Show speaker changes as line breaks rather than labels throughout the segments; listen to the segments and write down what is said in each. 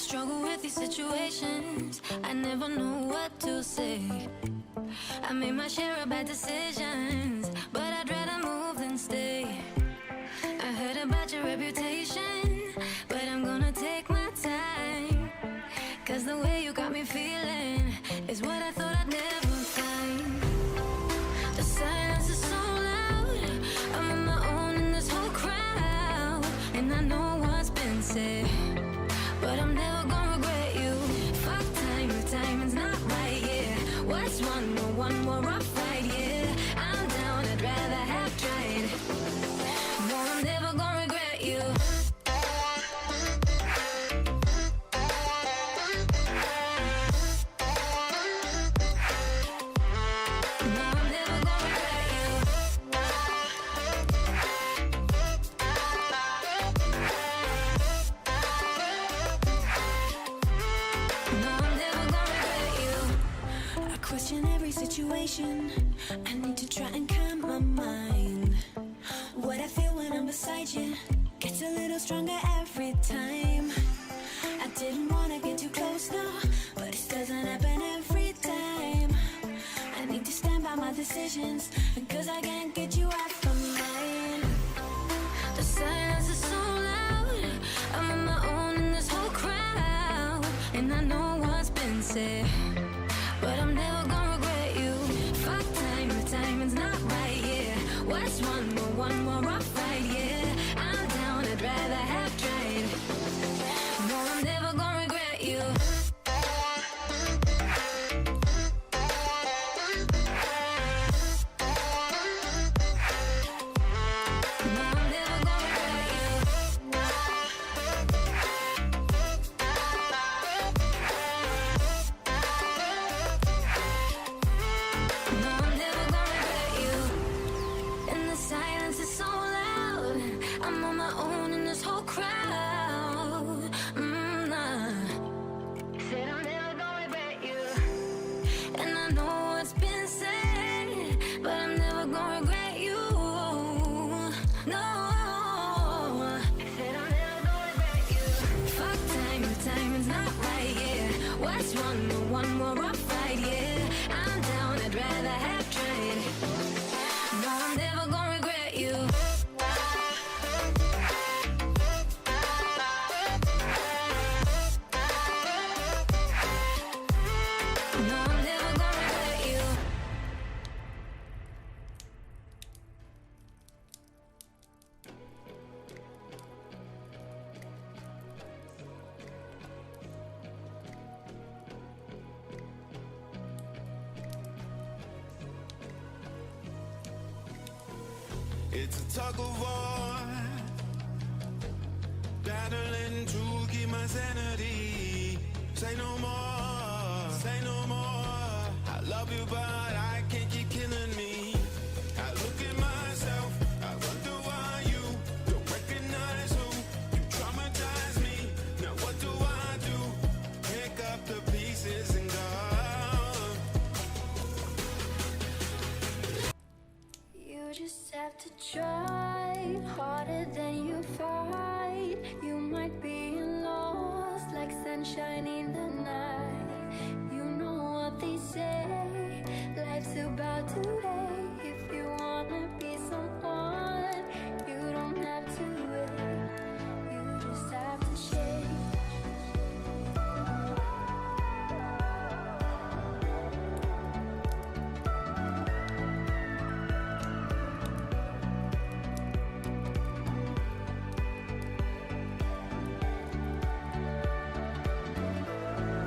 struggle with these situations. I never know what to say. I made my share of bad decisions, but I'd rather move than stay. I heard about your reputation, but I'm gonna take my time. Cause the way you got me feeling is what I thought I'd never find. The silence is so loud, I'm on my own in this whole crowd. And I know what's been said, but I'm never gonna regret you. Fuck time, the timing's not right, yeah. What's one more rough fight, yeah. I'm down, I'd rather have tried. No, I'm never gonna regret you. No, I'm never gonna regret you. No, I'm never gonna regret you. I question every situation. I need to try and calm my mind. What I feel when I'm beside you gets a little stronger every time. I didn't wanna get too close now, but it doesn't happen every time. I need to stand by my decisions, cause I can't get you out of my mind. The silence is so loud, I'm on my own in this whole crowd. And I know what's been said, but I'm never gonna regret you. Fuck time, the timing's not right, yeah. What's one more rough fight, yeah. I'm down, I'd rather have tried. No, I'm never gonna regret you. No, I'm never gonna regret you. No, I'm never gonna regret you. And the silence is so loud, I'm on my own in this whole crowd. Nah. Said I'm never gonna regret you. And I know what's been said, but I'm never gonna regret you. No. Said I'm never gonna regret you. Fuck time, the timing's not right, yeah. What's one more rough fight, yeah. I'm down, I'd rather have tried. No, I'm never gonna regret you. No, I'm never gonna regret you.
It's a tug of war, battling to keep my sanity. Say no more, say no more. I love you, but I can't keep killing me. I look at myself, I wonder why you don't recognize who you traumatize me. Now what do I do? Pick up the pieces and go.
You just have to try harder than you fight. You might be lost like sunshine in the night. You know what they say, life's about today. If you wanna be someone, you don't have to wait. You just have to shake.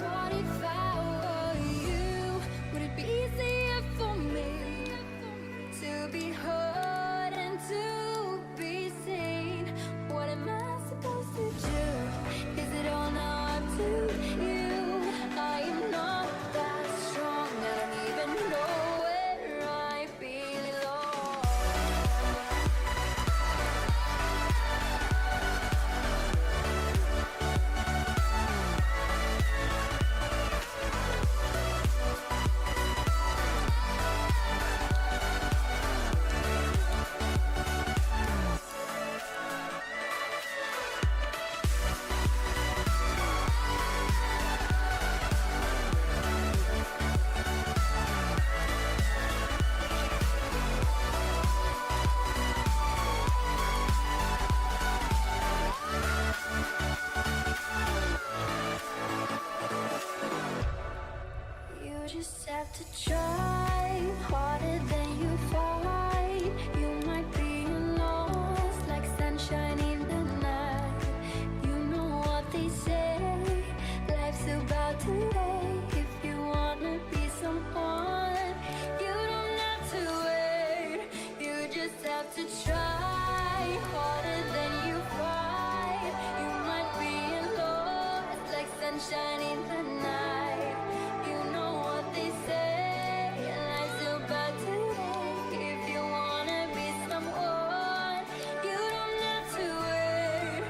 What if I were you? Would it be easier for me? just have to try harder than you fight. You might be lost like sunshine in the night. You know what they say, life's about today. If you wanna be someone, you don't have to wait. You just have to try harder than you fight. You might be lost like sunshine in the night. You know what they say, life's about today. If you wanna be someone, you don't have to wait.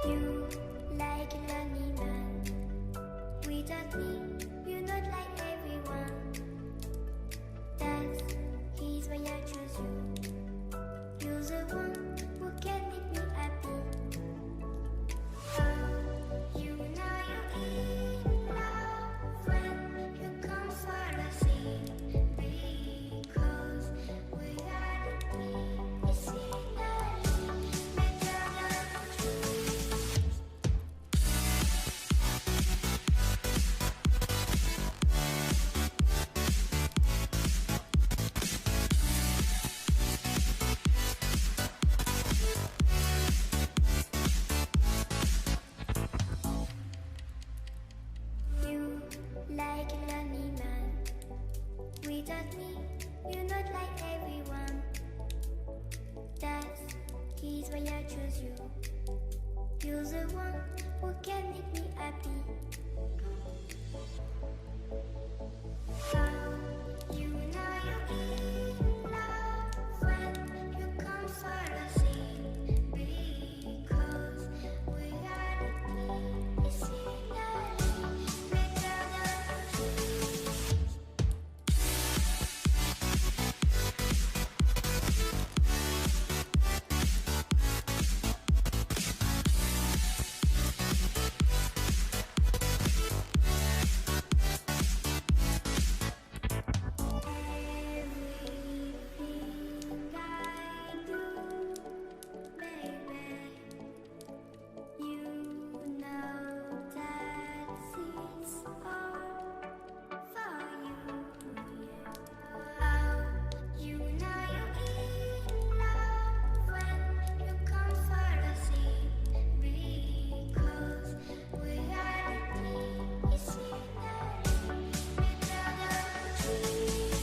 You like a lonely man. Without me, you're not like everyone. That's his why I choose you. You're the one who can make me happy. You know you're in love when you come for the scene. Because we are the You like a lonely man. Without me, you're not like everyone. That's his why I choose you. You're the one who can make me happy. You know you're in love when you come for the scene. Because we are the scenery, better than trees. Everything I do, baby, you know that it's all for you. You know you're in love when you come for the scene. Because we are the scenery, better than trees.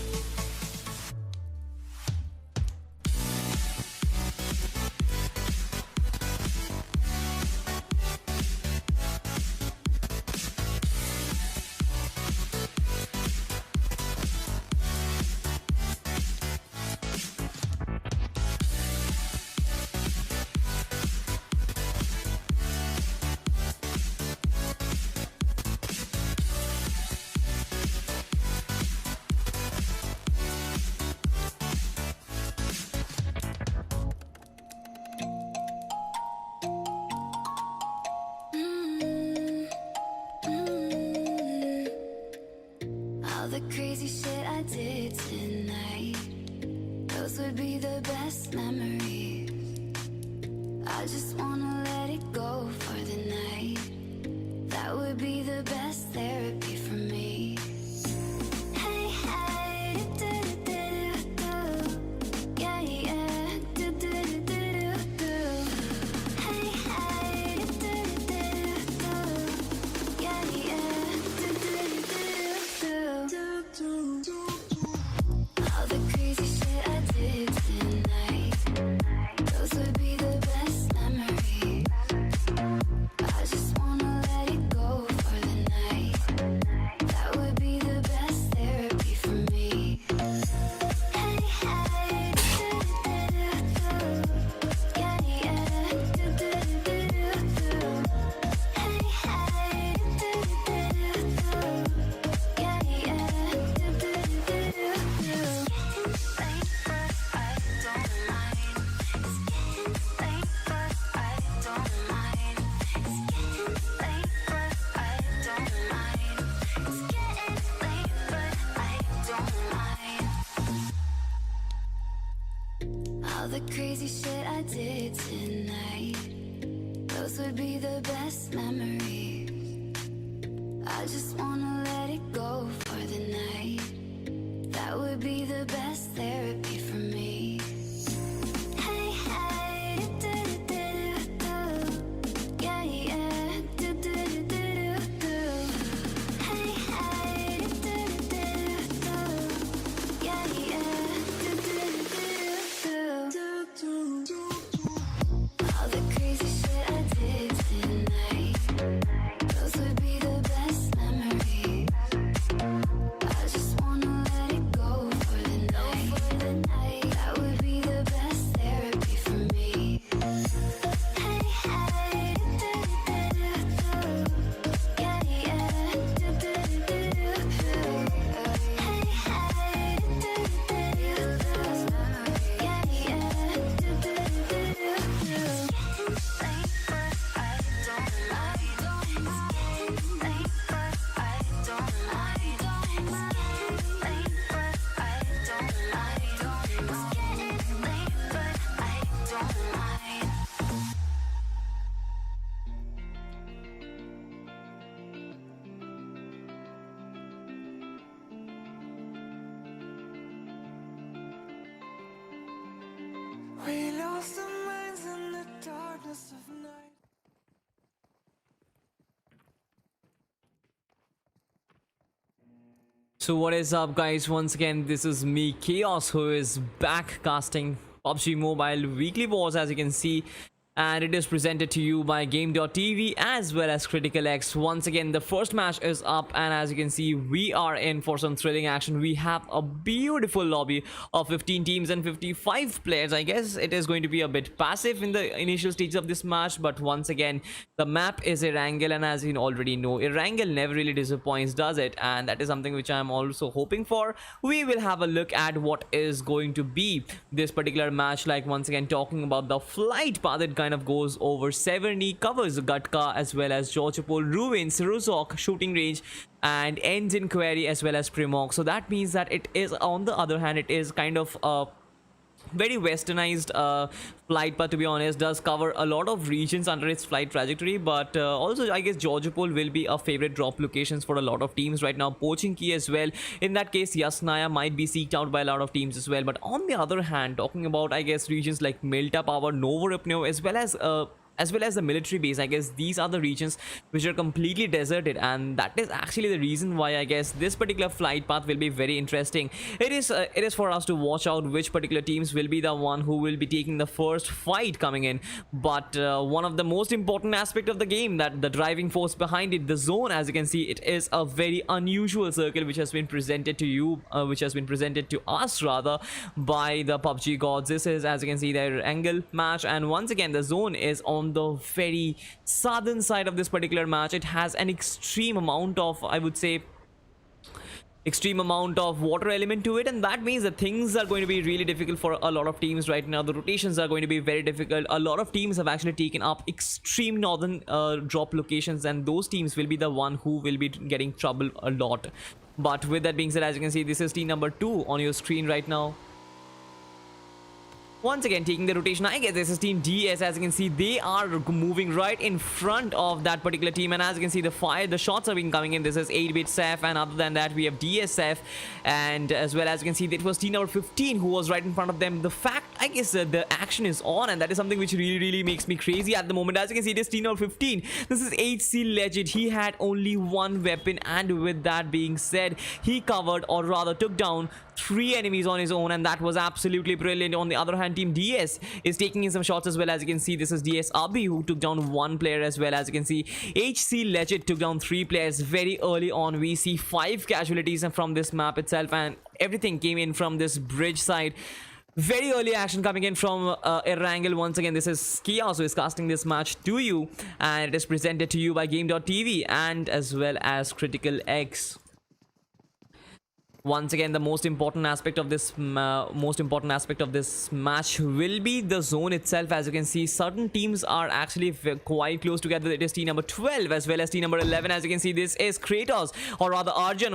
All the crazy shit I did tonight, those would be the best memories. I just wanna let it go for the night. That would be the best therapy for me. Hey, hey, do-do-do-do-do. Yeah, yeah, do-do-do-do-do. Hey, hey, do-do-do-do-do. Yeah, yeah, do-do-do-do-do. All the crazy shit I did tonight, those would be the best memories. I just wanna let it go for the night. That would be the best therapy for me. Hey, hey, do-do-do-do-do. Yeah, yeah, do-do-do-do-do. Hey, hey, do-do-do-do-do. Yeah, yeah, do-do-do-do-do. All the crazy shit I did tonight, those would be the best memories. I just wanna let it go for the night. That would be the best therapy for me. Hey, hey, do-do-do-do-do. Yeah, yeah, do-do-do-do-do. Hey, hey, do-do-do-do-do. Yeah, yeah, do-do-do-do-do.
We lost our minds in the darkness of night.
So what is up, guys? Once again, this is me, Chaos, who is back casting PUBG Mobile Weekly Wars, as you can see, and it is presented to you by Game.tv as well as CriticalX. Once again, the first match is up, and as you can see, we are in for some thrilling action. We have a beautiful lobby of 15 teams and 55 players. I guess it is going to be a bit passive in the initial stages of this match, but once again, the map is Erangel, and as you already know, Erangel never really disappoints, does it? And that is something which I am also hoping for. We will have a look at what is going to be this particular match like. Once again, talking about the flight path, it kind of goes over Severny, covers Gatka as well as Georgopol, Ruins, Ruzok, shooting range, and ends in Quarry as well as Primok. So that means that it is, on the other hand, it is kind of a very westernized flight path, to be honest. Does cover a lot of regions under its flight trajectory, but also I guess Georgopol will be a favorite drop locations for a lot of teams right now. Pochinki as well. In that case, Yasnaya might be seeked out by a lot of teams as well. But on the other hand, talking about, I guess, regions like Milta Power, Novorupno, as well as the military base, I guess these are the regions which are completely deserted, and that is actually the reason why I guess this particular flight path will be very interesting. It is for us to watch out which particular teams will be the one who will be taking the first fight coming in. But one of the most important aspect of the game, that the driving force behind it, the zone, as you can see, it is a very unusual circle which has been presented to you, which has been presented to us rather, by the PUBG gods. This is, as you can see, their angle match, and once again the zone is on the very southern side of this particular match. It has an extreme amount of, I would say, extreme amount of water element to it, and that means that things are going to be really difficult for a lot of teams right now. The rotations are going to be very difficult. A lot of teams have actually taken up extreme northern drop locations, and those teams will be the one who will be getting trouble a lot. But with that being said, as you can see, this is team number 2 on your screen right now. Once again, taking the rotation, I guess this is team DS. As you can see, they are moving right in front of that particular team, and as you can see, the shots are being coming in. This is 8-bit Saf, and other than that we have DSF, and as well as you can see, it was team number 15 who was right in front of them. The fact, I guess, the action is on, and that is something which really makes me crazy at the moment. As you can see, it is team number 15. This is HC Legend. He had only one weapon, and with that being said, he covered, or rather took down, 3 enemies on his own, and that was absolutely brilliant. On the other hand, team DS is taking in some shots as well. As you can see, this is DS Abi who took down 1 player as well. As you can see, HC Legend took down 3 players very early on. We see 5 casualties from this map itself, and everything came in from this bridge side. Very early action coming in from Erangel. Once again, this is Chaos who is casting this match to you, and it is presented to you by Game.tv and as well as CriticalX. Once again, the most important aspect of this match will be the zone itself. As you can see, certain teams are actually quite close together. It is team number 12 as well as team number 11. As you can see, this is Kratos, or rather Aryan,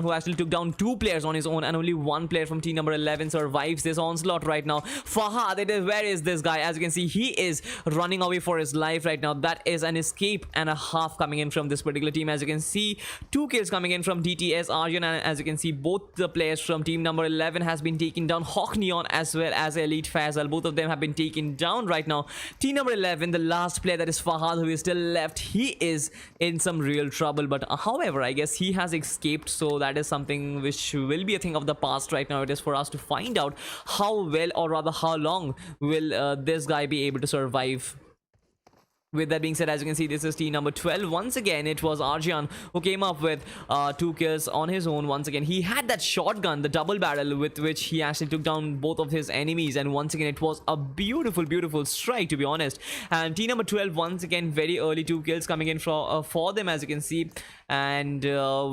who actually took down 2 players on his own, and only 1 player from team number 11 survives this onslaught right now. Fahad, where is this guy? As you can see, he is running away for his life right now. That is an escape and a half coming in from this particular team. As you can see, 2 kills coming in from DTS Aryan, and as you can see, both the players from team number 11 has been taken down. Hawk Neon as well as Elite Fazal, both of them have been taken down right now. Team number 11, the last player, that is Fahad, who is still left, he is in some real trouble, but however, I guess he has escaped, so that is something which will be a thing of the past right now. It is for us to find out how well, or rather how long will this guy be able to survive. With that being said, as you can see, this is team number 12. Once again, it was Arjan who came up with 2 kills on his own. Once again, he had that shotgun, the double barrel, with which he actually took down both of his enemies. And once again, it was a beautiful strike, to be honest. And team number 12, once again, very early 2 kills coming in for them, as you can see. And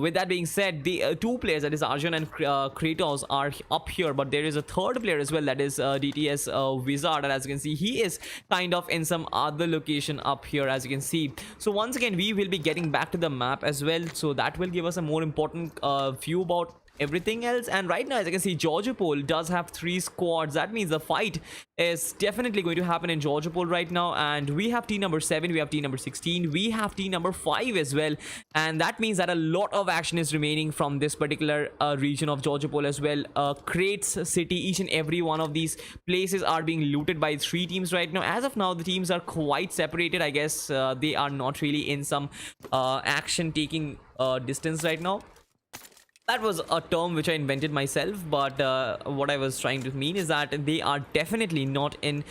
with that being said, the 2 players, that is Arjun and Kratos, are up here, but there is a 3rd player as well, that is DTS Wizard, and as you can see, he is kind of in some other location up here, as you can see. So once again, we will be getting back to the map as well, so that will give us a more important view about everything else. And right now, as you can see, Georgiopol does have 3 squads. That means the fight is definitely going to happen in Georgiopol right now. And we have team number 7, we have team number 16, we have team number 5 as well, and that means that a lot of action is remaining from this particular region of Georgiopol as well. Crates City, each and every one of these places are being looted by 3 teams right now. As of now, the teams are quite separated. I guess they are not really in some action taking distance right now. That was a term which I invented myself, but what I was trying to mean is that they are definitely not in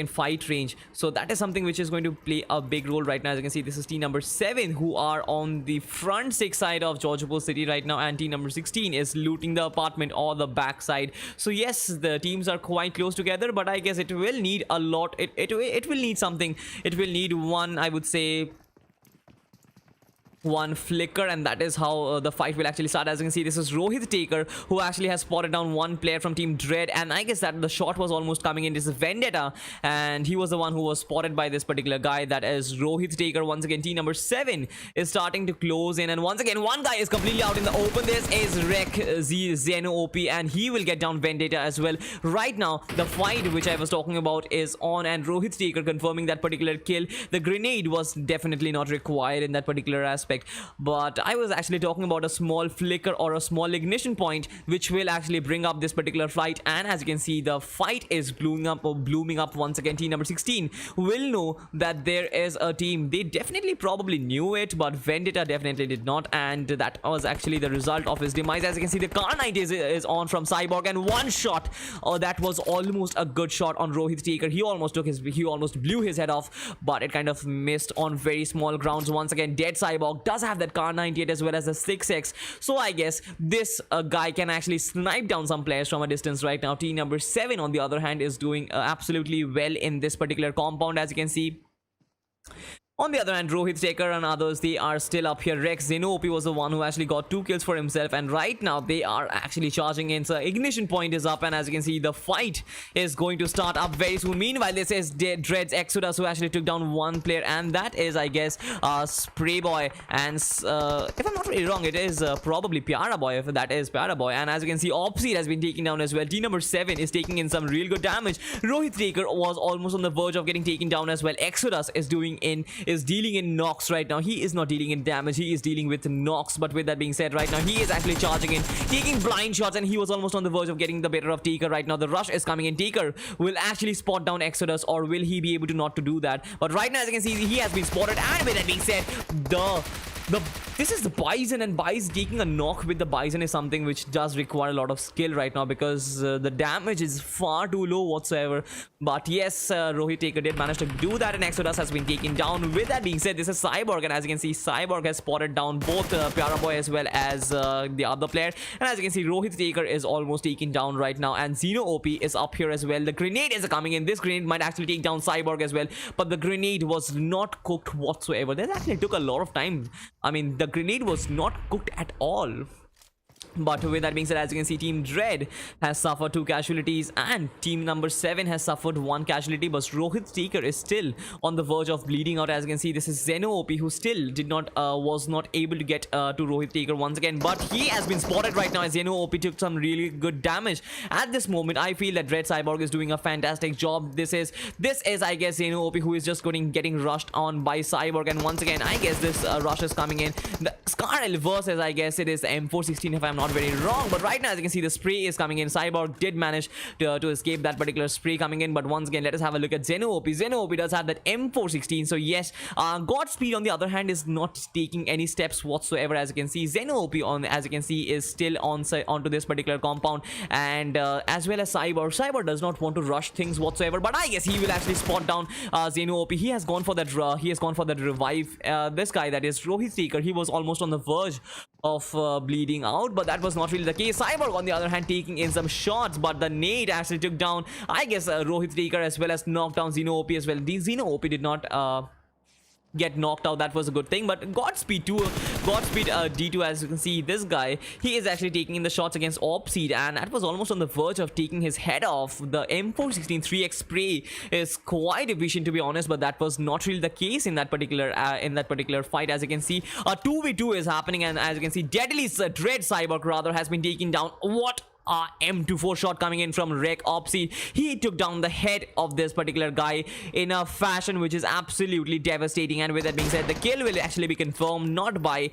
fight range. So that is something which is going to play a big role right now. As you can see, this is team number 7 who are on the front 6 side of Georgiopol City right now, and team number 16 is looting the apartment or the back side. So yes, the teams are quite close together, but I guess it will need a lot. It will need something. It will need one, I would say, one flicker, and that is how the fight will actually start. As you can see, this is Rohit Taker who actually has spotted down 1 player from team Dread, and I guess that the shot was almost coming in. This is Vendetta, and he was the one who was spotted by this particular guy, that is Rohit Taker. Once again, team number 7 is starting to close in, and once again, one guy is completely out in the open. This is Rek Zeno OP, and he will get down Vendetta as well. Right now, the fight which I was talking about is on, and Rohit Taker confirming that particular kill. The grenade was definitely not required in that particular aspect, but I was actually talking about a small flicker or a small ignition point which will actually bring up this particular fight. And as you can see, the fight is blooming up once again. Team number 16 will know that there is a team. They definitely probably knew it, but Vendetta definitely did not, and that was actually the result of his demise. As you can see, the car 90 is on from Cyborg, and one shot, that was almost a good shot on Rohit Taker. He almost blew his head off, but it kind of missed on very small grounds. Once again, dead Cyborg does have that car 98 as well as the 6x, so I guess this guy can actually snipe down some players from a distance right now. Team number 7 on the other hand is doing absolutely well in this particular compound. As you can see, on the other hand, Rohit Taker and others, they are still up here. Rex Zenopi was the one who actually got 2 kills for himself, and right now they are actually charging in. So ignition point is up, and as you can see, the fight is going to start up very soon. Meanwhile, this is Dreads Exodus who actually took down 1 player, and that is, I guess, Spray Boy. And if I'm not really wrong, it is probably Pyara Boy, if that is Pyara Boy. And as you can see, Opseed has been taken down as well. Team number 7 is taking in some real good damage. Rohit Taker was almost on the verge of getting taken down as well. Exodus is dealing in knocks right now. He is not dealing in damage, he is dealing with knocks. But with that being said, right now he is actually charging in, taking blind shots, and he was almost on the verge of getting the better of Taker right now. The rush is coming in. Taker will actually spot down Exodus, or will he be able to not to do that? But right now, as you can see, he has been spotted. And with that being said, this is the Bison, and Bison taking a knock with the Bison is something which does require a lot of skill right now, because the damage is far too low whatsoever. But yes, Rohit Taker did manage to do that, and Exodus has been taken down. With that being said, this is Cyborg, and as you can see, Cyborg has spotted down both Pyara Boy as well as the other player. And as you can see, Rohit Taker is almost taken down right now, and Zeno OP is up here as well. The grenade is coming in. This grenade might actually take down Cyborg as well, but the grenade was not cooked whatsoever. That actually took a lot of time. I mean, the grenade was not cooked at all. But with that being said, as you can see, Team Dread has suffered 2 casualties and Team number 7 has suffered 1 casualty, but Rohit Taker is still on the verge of bleeding out. As you can see, this is Zeno OP who still was not able to get to Rohit Taker once again, but he has been spotted right now as Zeno OP took some really good damage. At this moment, I feel that Dread Cyborg is doing a fantastic job. This is I guess Zeno OP who is just getting rushed on by Cyborg, and once again I guess this rush is coming in. The Scarl versus, I guess it is the M416 if I'm not very wrong, but right now as you can see the spray is coming in. Cyborg did manage to escape that particular spray coming in, but once again let us have a look at Zeno OP. Zeno OP does have that M416, so yes, Godspeed on the other hand is not taking any steps whatsoever. As you can see, Zeno OP as you can see is still onto this particular compound, and as well as Cyborg does not want to rush things whatsoever, but I guess he will actually spot down Zeno OP. He has gone for that revive. This guy, that is Rohit Taker, he was almost on the verge of bleeding out, but that was not really the case. Cyborg on the other hand taking in some shots, but the nade actually took down, I guess, Rohit Taker as well as knocked down Zeno OP as well. The Zeno OP did not get knocked out. That was a good thing, but Godspeed D2, as you can see, this guy, he is actually taking in the shots against Opseed, and that was almost on the verge of taking his head off. The M416 3x spray is quite efficient, to be honest, but that was not really the case in that particular fight. As you can see, a 2v2 is happening, and as you can see, Deadly's Dread Cyborg rather has been taken down. What M24 shot coming in from Rek Opsy. He took down the head of this particular guy in a fashion which is absolutely devastating, and with that being said, the kill will actually be confirmed not by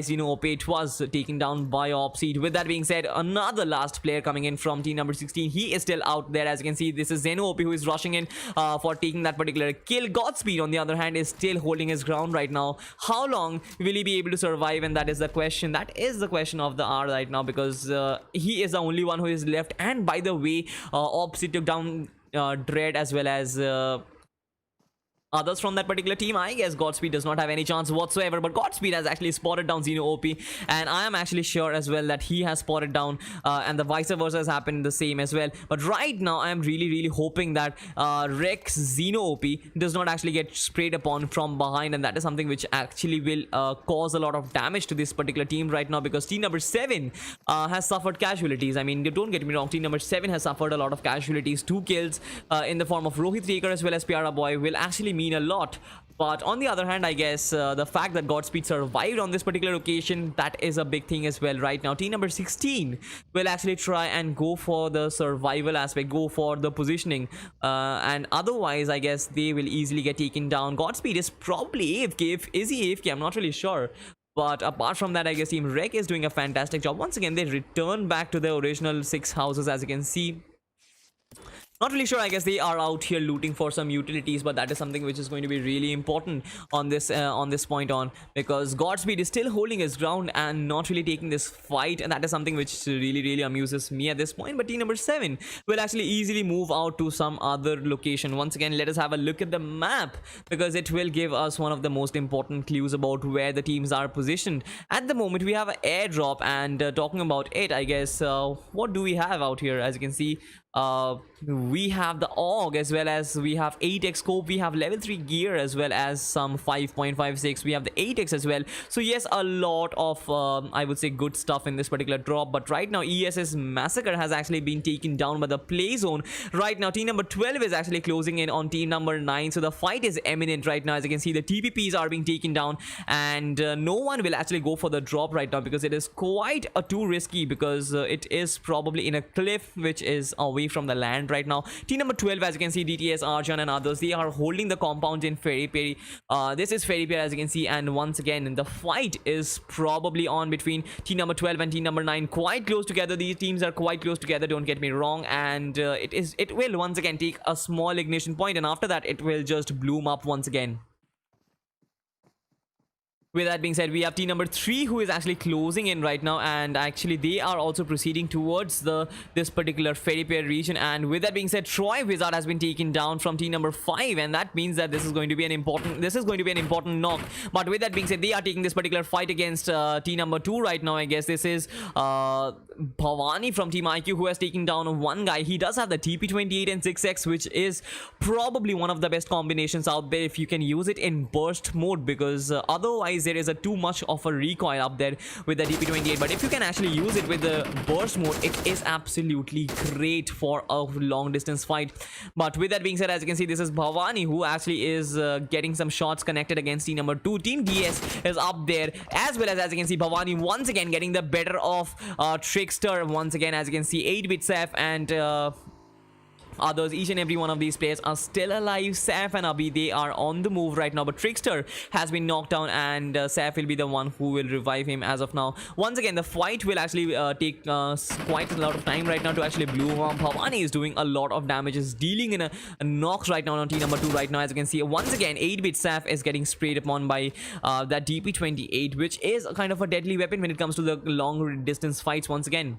Zeno OP. It was taken down by Opsy. With that being said, another last player coming in from team number 16. He is still out there. As you can see, this is Zeno OP who is rushing in for taking that particular kill. Godspeed on the other hand is still holding his ground right now. How long will he be able to survive? And that is the question. That is the question of the hour right now, because he is the only one who is left. And by the way, Opsy took down Dread as well as others from that particular team. I guess Godspeed does not have any chance whatsoever, but Godspeed has actually spotted down Zeno OP, and I am actually sure as well that he has spotted down and the vice versa has happened the same as well. But right now I am really hoping that Rex Zeno OP does not actually get sprayed upon from behind, and that is something which actually will cause a lot of damage to this particular team right now, because team number 7 has suffered casualties. I mean, don't get me wrong, team number 7 has suffered a lot of casualties. 2 kills in the form of Rohit Taker as well as Pyara Boy will actually mean a lot. But on the other hand, I guess the fact that Godspeed survived on this particular occasion, that is a big thing as well. Right now team number 16 will actually try and go for the survival aspect, go for the positioning, and otherwise I guess they will easily get taken down. Godspeed is probably AFK. Is he AFK? I'm not really sure. But apart from that, I guess Team Rek is doing a fantastic job. Once again, they return back to the original 6 houses, as you can see. Not really sure. I guess they are out here looting for some utilities, but that is something which is going to be really important on this point on, because Godspeed is still holding his ground and not really taking this fight, and that is something which really amuses me at this point. But team number 7 will actually easily move out to some other location. Once again, let us have a look at the map, because it will give us one of the most important clues about where the teams are positioned. At the moment, we have an airdrop, and talking about it, I guess what do we have out here? As you can see, we have the AUG, as well as we have 8x scope, we have level 3 gear, as well as some 5.56, we have the 8x as well. So yes, a lot of I would say good stuff in this particular drop. But right now ESS Massacre has actually been taken down by the play zone. Right now team number 12 is actually closing in on team number 9, so the fight is imminent right now. As you can see, the TPPs are being taken down, and no one will actually go for the drop right now, because it is quite too risky, because it is probably in a cliff which is away from the land right now. Team number 12, as you can see, DTS, Arjun and others, they are holding the compounds in Fairy Peri. This is Fairy Peri, as you can see, and once again the fight is probably on between team number 12 and team number 9. Quite close together. These teams are quite close together, don't get me wrong, and it will once again take a small ignition point, and after that it will just bloom up once again. With that being said, we have team number 3 who is actually closing in right now, and actually they are also proceeding towards this particular Fairy Pair region. And with that being said, Troy Wizard has been taken down from team number 5, and that means that this is going to be an important knock. But with that being said, they are taking this particular fight against team number 2 right now. I guess this is Bhavani from team IQ, who has taken down one guy. He does have the TP28 and 6x, which is probably one of the best combinations out there if you can use it in burst mode, because otherwise guys, there is a too much of a recoil up there with the DP28, but if you can actually use it with the burst mode, it is absolutely great for a long distance fight. But with that being said, as you can see, this is Bhavani who actually is getting some shots connected against team number 2. Team DS is up there, as well as you can see, Bhavani once again getting the better of Trickster. Once again, as you can see, 8-bit Seth and others, each and every one of these players are still alive. Saf and Abhi, they are on the move right now, but Trickster has been knocked down, and Saf will be the one who will revive him as of now. Once again, the fight will actually take quite a lot of time right now to actually blue harm. Bhavani is doing a lot of damage, is dealing in a knocks right now on team number 2 right now. As you can see, once again, 8-bit Saf is getting sprayed upon by that DP28, which is a kind of a deadly weapon when it comes to the long distance fights. Once again,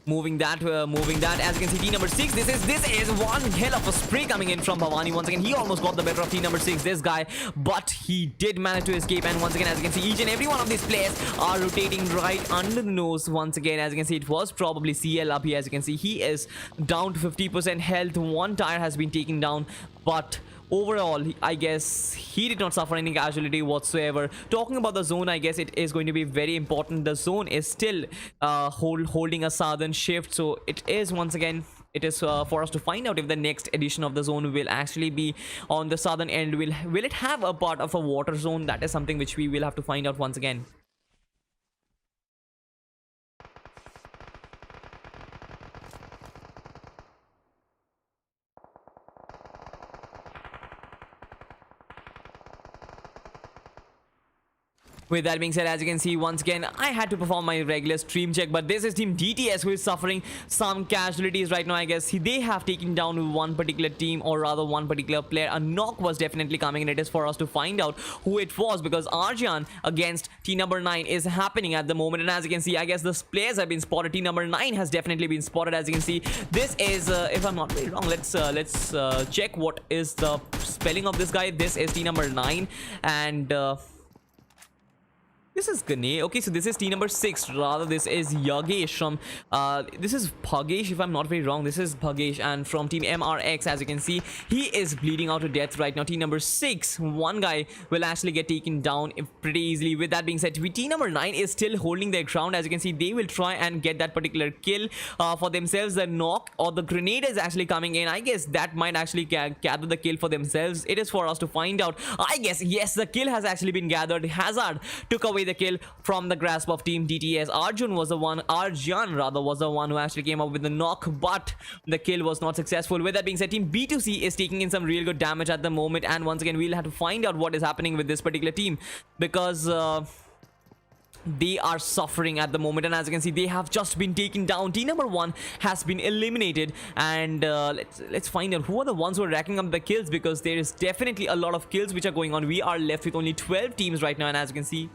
moving that, as you can see, team number 6, this is one hell of a spray coming in from Bhavani. Once again, he almost got the better of team number 6, this guy, but he did manage to escape. And once again, as you can see, each and every one of these players are rotating right under the nose. Once again, as you can see, it was probably CL up here. As you can see, he is down to 50% health. One tire has been taken down, but overall, I guess he did not suffer any casualty whatsoever. Talking about the zone, I guess it is going to be very important. The zone is still holding a southern shift, so it is, once again, it is for us to find out if the next edition of the zone will actually be on the southern end. Will it have a part of a water zone? That is something which we will have to find out once again. With that being said, as you can see, once again, I had to perform my regular stream check, but this is team DTS who is suffering some casualties right now. I guess they have taken down one particular team, or rather one particular player. A knock was definitely coming, and it is for us to find out who it was, because Arjan against team number 9 is happening at the moment. And as you can see, I guess the players have been spotted. Team number 9 has definitely been spotted. As you can see, this is, if I'm not very wrong, let's check what is the spelling of this guy. This is team number 9, and this is Gane. Okay, so this is team number 6. Rather, this is Yagesh from this is Bhagesh, if I'm not very wrong. This is Bhagesh, and from team MRX, as you can see, he is bleeding out to death right now. Team number 6, one guy will actually get taken down pretty easily. With that being said, team number 9 is still holding their ground. As you can see, they will try and get that particular kill for themselves. The knock or the grenade is actually coming in. I guess that might actually gather the kill for themselves. It is for us to find out. I guess, yes, the kill has actually been gathered. Hazard took away the kill from the grasp of team DTS. Arjan was the one who actually came up with the knock, but the kill was not successful. With that being said, team B2C is taking in some real good damage at the moment, and once again, we'll have to find out what is happening with this particular team, because they are suffering at the moment. And as you can see, they have just been taken down. Team number 1 has been eliminated, and let's find out who are the ones who are racking up the kills, because there is definitely a lot of kills which are going on. We are left with only 12 teams right now, and as you can see,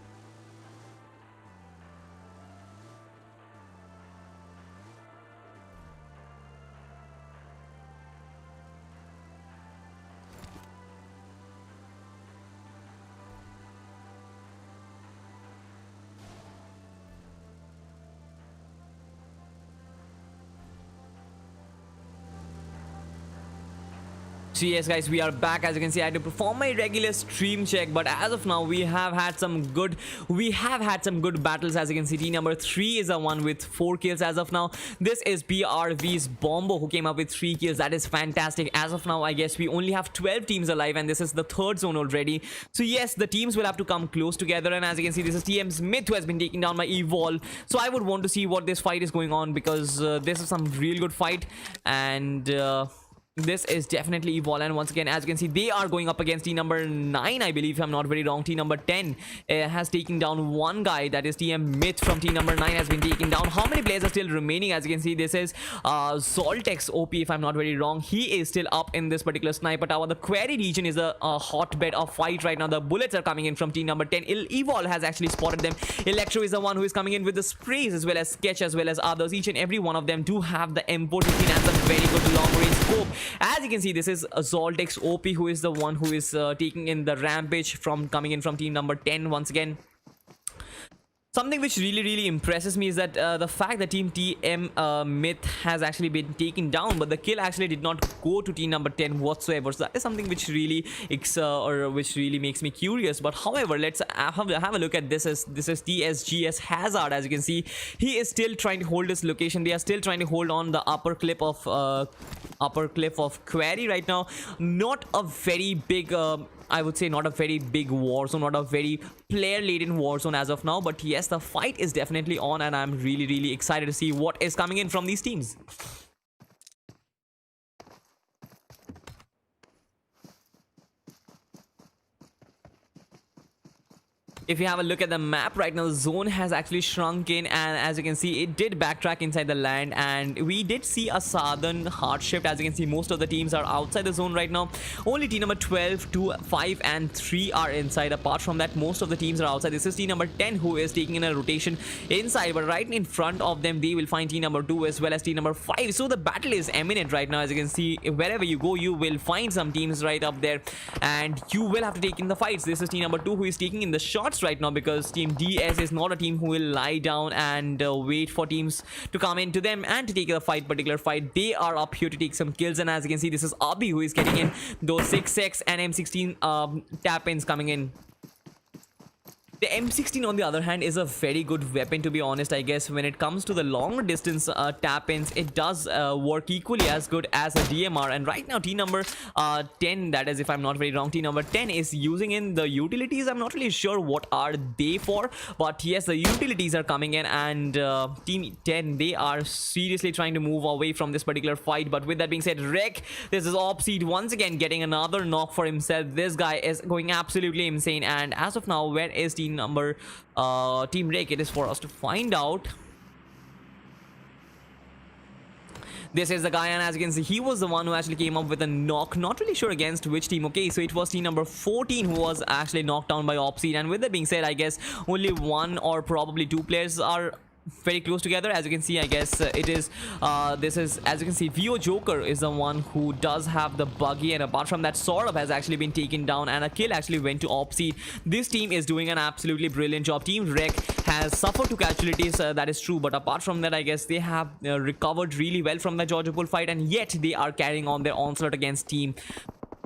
so yes guys, we are back. As you can see, I had to perform my regular stream check, but as of now, we have had some good battles. As you can see, team number 3 is the one with 4 kills as of now. This is BRV's Bombo who came up with 3 kills. That is fantastic. As of now, I guess we only have 12 teams alive, and this is the 3rd zone already. So yes, the teams will have to come close together. And as you can see, this is TM Smith who has been taken down by Evol. So I would want to see what this fight is going on, because this is some real good fight, and this is definitely Evol. And once again, as you can see, they are going up against team number 9, I believe, if I'm not very wrong. Team number 10 has taken down one guy. That is TM Myth from team number 9 has been taken down. How many players are still remaining? As you can see, this is Zoltex OP, if I'm not very wrong. He is still up in this particular sniper tower. The Quarry region is a hotbed of fight right now. The bullets are coming in from team number 10. Evol has actually spotted them. Electro is the one who is coming in with the sprays, as well as Sketch, as well as others. Each and every one of them do have the M416 and some very good long range scope. As you can see, this is Zoltex OP who is the one who is taking in the rampage from coming in from team number 10 once again. Something which really impresses me is that the fact that team TM Myth has actually been taken down, but the kill actually did not go to team number 10 whatsoever. So that is something which really which really makes me curious. But however, let's have a look at this. This is TSGS Hazard. As you can see, he is still trying to hold this location. They are still trying to hold on the upper cliff of Quarry right now. Not a very big I would say not a very big war zone, not a very player-laden war zone as of now. But yes, the fight is definitely on, and I'm really excited to see what is coming in from these teams. If you have a look at the map right now, the zone has actually shrunk in, and as you can see, it did backtrack inside the land, and we did see a southern hard shift. As you can see, most of the teams are outside the zone right now. Only team number 12, 2, 5 and 3 are inside. Apart from that, most of the teams are outside. This is team number 10 who is taking in a rotation inside, but right in front of them they will find team number 2 as well as team number 5. So the battle is imminent right now. As you can see, wherever you go, you will find some teams right up there, and you will have to take in the fights. This is team number 2 who is taking in the shots right now, because team DS is not a team who will lie down and wait for teams to come into them and to take the particular fight. They are up here to take some kills, and as you can see, this is Abi who is getting in those 6x and M16 tap-ins coming in. The M16 on the other hand is a very good weapon, to be honest. I guess when it comes to the long distance tap-ins, it does work equally as good as a DMR. And right now team number 10, that is if I'm not very wrong, team number 10 is using in the utilities. I'm not really sure what are they for, but yes, the utilities are coming in, and team 10, they are seriously trying to move away from this particular fight. But with that being said, Rek, this is Opseed once again getting another knock for himself. This guy is going absolutely insane, and as of now, where is team Rek? It is for us to find out. This is the guy, and as you can see, he was the one who actually came up with a knock. Not really sure against which team. Okay, so it was team number 14 who was actually knocked down by Opseed. And with that being said, I guess only one or probably two players are very close together. As you can see, I guess it is this is, as you can see, Vio Joker is the one who does have the buggy, and apart from that, Saurabh has actually been taken down, and a kill actually went to Opseed. This team is doing an absolutely brilliant job. Team Rek has suffered 2 casualties, that is true, but apart from that, I guess they have recovered really well from the Georgia Pool fight, and yet they are carrying on their onslaught against team.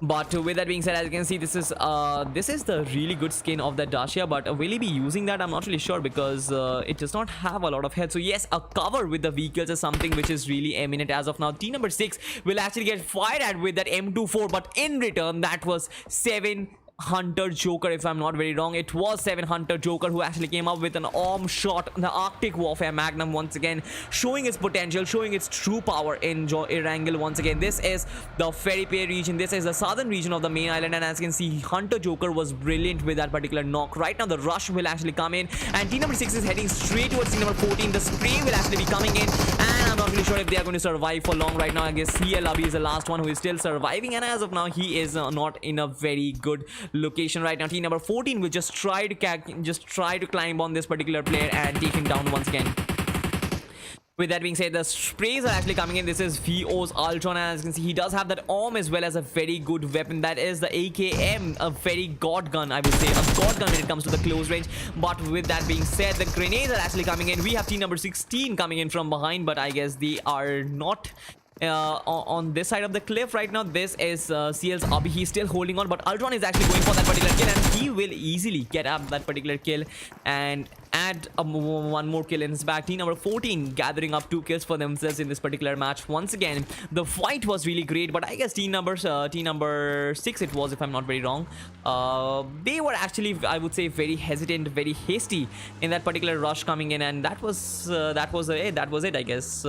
But with that being said, as you can see, this is the really good skin of the Dacia, but will he be using that? I'm not really sure, because it does not have a lot of health. So yes, a cover with the vehicles is something which is really eminent as of now. Team number 6 will actually get fired at with that M24, but in return, that was 7 Hunter Joker, if I'm not very wrong. It was 7 Hunter Joker who actually came up with an arm shot, the Arctic Warfare Magnum, once again showing its potential, showing its true power in Erangel once again. This is the Ferry region, this is the southern region of the main island, and as you can see, Hunter Joker was brilliant with that particular knock. Right now the rush will actually come in, and team number 6 is heading straight towards team number 14. The spray will actually be coming in, and I'm not really sure if they are going to survive for long right now. I guess CL Abi is the last one who is still surviving, and as of now, he is not in a very good location right now. Team number 14 will just try to climb on this particular player and take him down once again. With that being said, the sprays are actually coming in. This is VO's Ultron, and as you can see, he does have that arm as well as a very good weapon. That is the AKM, a very god gun, I would say. A god gun when it comes to the close range. But with that being said, the grenades are actually coming in. We have team number 16 coming in from behind, but I guess they are not on this side of the cliff right now. This is CL's Abi. He's still holding on, but Ultron is actually going for that particular kill, and he will easily get up that particular kill and add one more kill in his back. Team number 14 gathering up 2 kills for themselves in this particular match. Once again, the fight was really great, but I guess team number 6 it was, if I'm not very wrong, they were actually, I would say, very hesitant, very hasty in that particular rush coming in, and that was it, I guess.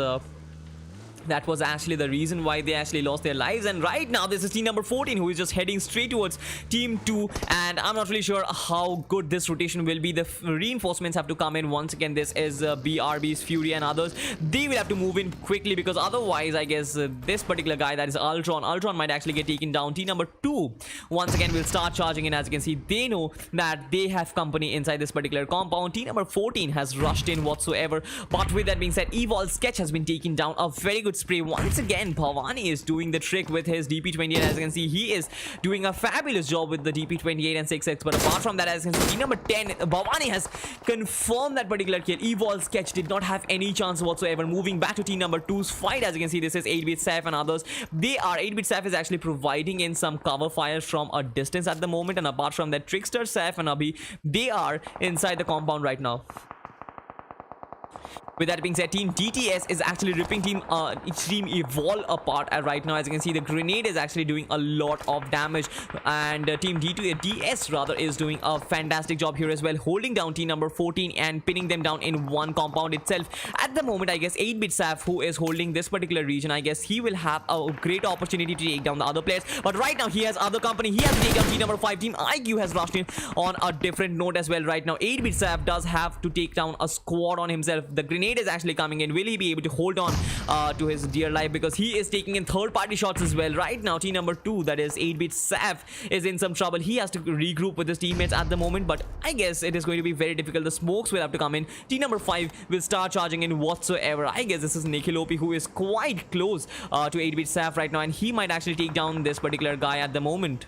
That was actually the reason why they actually lost their lives. And right now, this is team number 14 who is just heading straight towards team 2. And I'm not really sure how good this rotation will be. The reinforcements have to come in once again. This is BRB's Fury and others. They will have to move in quickly, because otherwise, I guess this particular guy, that is Ultron might actually get taken down. Team number 2 once again will start charging in. As you can see, they know that they have company inside this particular compound. Team number 14 has rushed in whatsoever. But with that being said, Evol's Sketch has been taken down. A very good good spray. Once again, Bhavani is doing the trick with his DP28. As you can see, he is doing a fabulous job with the DP28 and 6x. But apart from that, as you can see, team number 10, Bhavani has confirmed that particular kill. Evol Sketch did not have any chance whatsoever. Moving back to team number 2's fight, as you can see, this is 8-bit Saf and others. 8-bit Saf is actually providing in some cover fire from a distance at the moment, and apart from that, Trickster, Saf and Abhi, they are inside the compound right now. With that being said, Team DTS is actually ripping Team Evolve apart right now. As you can see, the grenade is actually doing a lot of damage, and Team DS rather is doing a fantastic job here as well, holding down team number 14 and pinning them down in one compound itself. At the moment, I guess 8-bit Saf, who is holding this particular region, I guess he will have a great opportunity to take down the other players. But right now, he has other company. He has to take down team number 5. Team IQ has rushed in on a different note as well right now. 8-bit Saf does have to take down a squad on himself. The grenade is actually coming in. Will he be able to hold on to his dear life, because he is taking in third-party shots as well right now? Team number 2, that is 8-bit Saf, is in some trouble. He has to regroup with his teammates at the moment, but I guess it is going to be very difficult. The smokes will have to come in. Team number 5 will start charging in whatsoever. I guess this is Nikhil OP, who is quite close to 8-bit Saf right now, and he might actually take down this particular guy at the moment.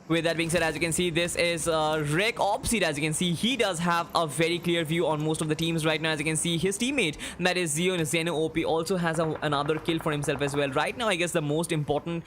With that being said, as you can see, this is Rek Opseed. As you can see, he does have a very clear view on most of the teams right now. As you can see, his teammate, that is Zeno OP, also has another kill for himself as well. Right now, I guess the most important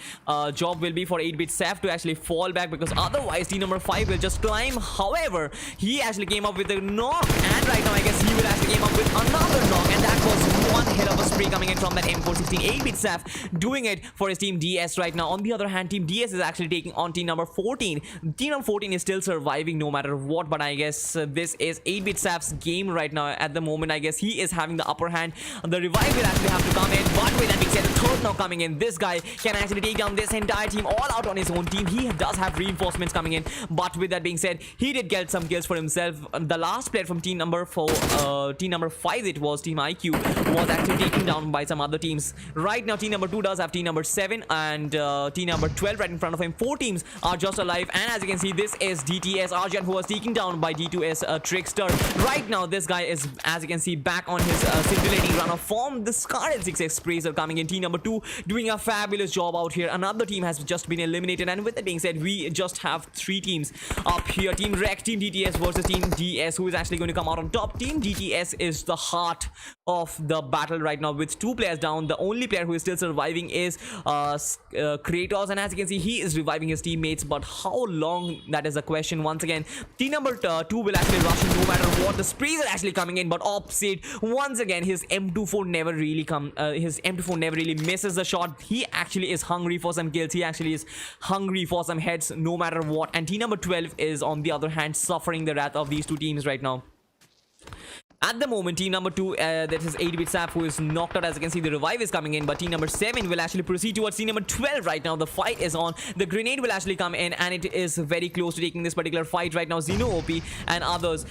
job will be for 8-bit Saf to actually fall back, because otherwise team number 5 will just climb. However, he actually came up with a knock, and right now I guess he will actually came up with another knock, and that was one hell of a spray coming in from that M416. 8-bit Saf doing it for his team DS right now. On the other hand, team DS is actually taking on team number 14. Team number 14 is still surviving no matter what, but I guess this is 8-bit Saf's game right now. At the moment, I guess he is having the upper hand. The revive will actually have to come in, but with that being said, the third now coming in. This guy can actually take down this entire team all out on his own team. He does have reinforcements coming in, but with that being said, he did get some kills for himself. The last player from team number 5, it was Team IQ, was actually taken down by some other teams. Right now, team number 2 does have team number 7 and team number 12 right in front of him. 4 teams are just alive, and as you can see, this is DTS Arjan, who was taken down by D2S Trickster. Right now, this guy is, as you can see, back on his scintillating runner form. The Scarlet 6x sprays are coming in. Team number 2 doing a fabulous job out here. Another team has just been eliminated, and with that being said, we just have 3 teams up here. Team Rec, Team DTS versus Team DS, who is actually going to come out on top. Team DTS is the heart of the battle right now, with 2 players down. The only player who is still surviving is Kratos, and as you can see, he is reviving his teammates, but how long, that is a question. Once again, team number 2 will actually rush in no matter what. The sprays are actually coming in, but Opposite, once again, his M24 never really misses the shot. He actually is hungry for some kills. He actually is hungry for some heads no matter what. And team number 12 is, on the other hand, suffering the wrath of these 2 teams right now. At the moment, team number 2, that is 8-bit Saf, who is knocked out. As you can see, the revive is coming in, but team number 7 will actually proceed towards team number 12 right now. The fight is on. The grenade will actually come in, and it is very close to taking this particular fight right now. Zeno OP and others,